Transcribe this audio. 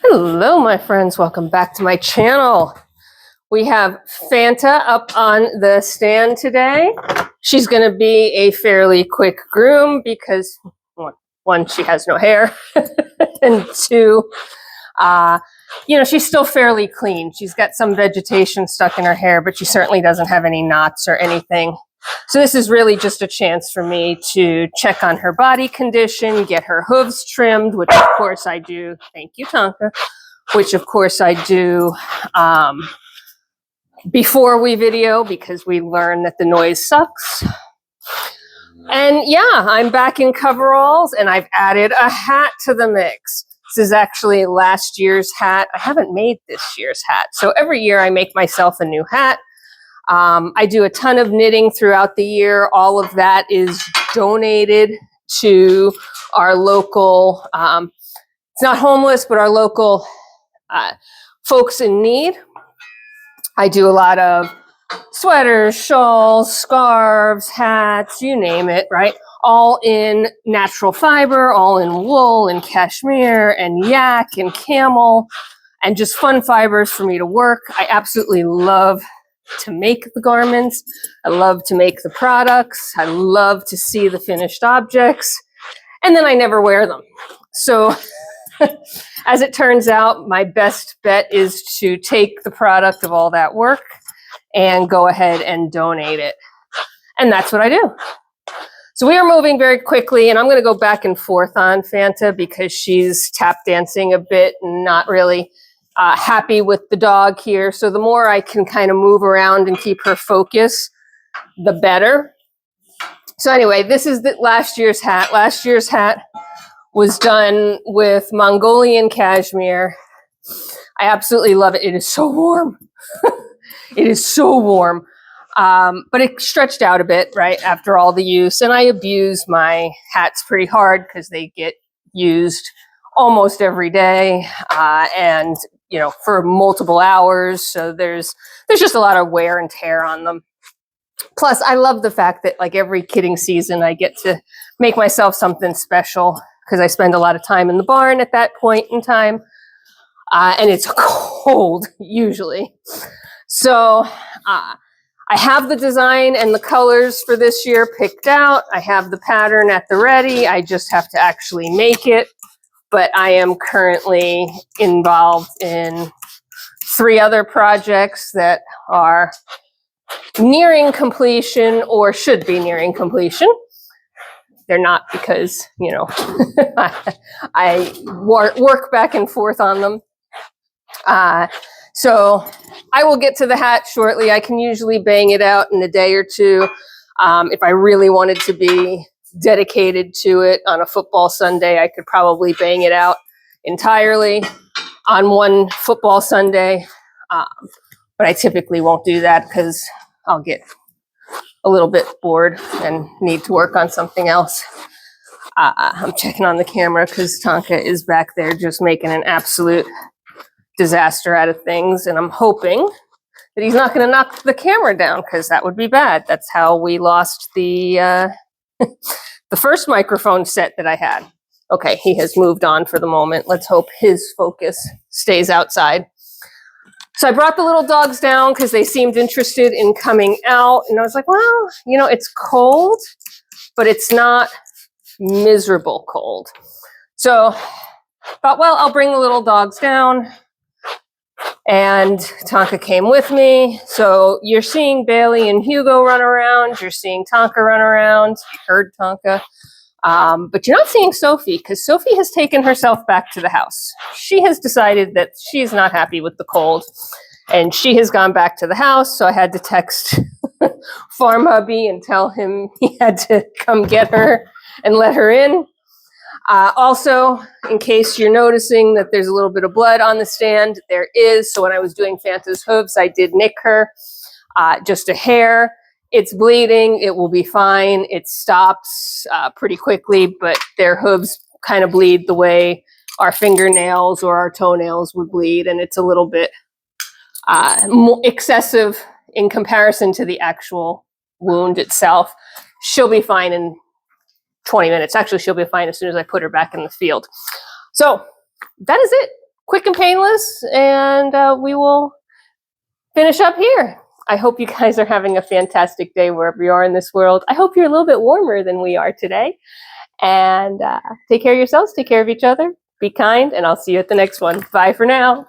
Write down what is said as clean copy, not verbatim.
Hello, my friends. Welcome back to my channel. We have Fanta up on the stand today. She's going to be a fairly quick groom because, one, she has no hair, and two, she's still fairly clean. She's got some vegetation stuck in her hair, but she certainly doesn't have any knots or anything. So this is really just a chance for me to check on her body condition, get her hooves trimmed, which of course I do. Thank you, Tonka. Which of course I do before we video because we learn that the noise sucks. And yeah, I'm back in coveralls and I've added a hat to the mix. This is actually last year's hat. I haven't made this year's hat. So every year I make myself a new hat. I do a ton of knitting throughout the year. All of that is donated to our local, it's not homeless, but our local folks in need. I do a lot of sweaters, shawls, scarves, hats, you name it, right? All in natural fiber, all in wool and cashmere and yak and camel and just fun fibers for me to work. I absolutely love to make the garments. I love to make the products. I love to see the finished objects. And then I never wear them. So as it turns out, my best bet is to take the product of all that work and go ahead and donate it. And that's what I do. So we are moving very quickly, and I'm going to go back and forth on Fanta because she's tap dancing a bit and not really happy with the dog here. So the more I can kind of move around and keep her focus, the better. So anyway, this is last year's hat. Last year's hat was done with Mongolian cashmere. I absolutely love it. It is so warm. It is so warm. But it stretched out a bit, right, after all the use. And I abuse my hats pretty hard because they get used almost every day and, for multiple hours. So there's just a lot of wear and tear on them. Plus, I love the fact that like every kidding season, I get to make myself something special because I spend a lot of time in the barn at that point in time. And it's cold, usually. So I have the design and the colors for this year picked out. I have the pattern at the ready. I just have to actually make it. But I am currently involved in 3 other projects that are nearing completion or should be nearing completion. They're not because, I work back and forth on them. So I will get to the hat shortly. I can usually bang it out in a day or two. If I really wanted to be dedicated to it on a football Sunday, I could probably bang it out entirely on one football Sunday. But I typically won't do that because I'll get a little bit bored and need to work on something else. I'm checking on the camera because Tonka is back there just making an absolute disaster out of things. And I'm hoping that he's not going to knock the camera down because that would be bad. That's how we lost the the first microphone set that I had. Okay, he has moved on for the moment. Let's hope his focus stays outside. So I brought the little dogs down because they seemed interested in coming out. And I was like, well, it's cold, but it's not miserable cold. So I thought, well, I'll bring the little dogs down. And Tonka came with me. So you're seeing Bailey and Hugo run around. You're seeing Tonka run around. You heard Tonka. But you're not seeing Sophie because Sophie has taken herself back to the house. She has decided that she's not happy with the cold and she has gone back to the house. So I had to text Farm Hubby and tell him he had to come get her and let her in. Also, in case you're noticing that there's a little bit of blood on the stand, there is. So when I was doing Fanta's hooves, I did nick her just a hair. It's bleeding. It will be fine. It stops pretty quickly, but their hooves kind of bleed the way our fingernails or our toenails would bleed. And it's a little bit more excessive in comparison to the actual wound itself. She'll be fine in 20 minutes. Actually, she'll be fine as soon as I put her back in the field. So that is it. quick and painless, and we will finish up here. I hope you guys are having a fantastic day wherever you are in this world. I hope you're a little bit warmer than we are today. And take care of yourselves, take care of each other, be kind, and I'll see you at the next one. Bye for now.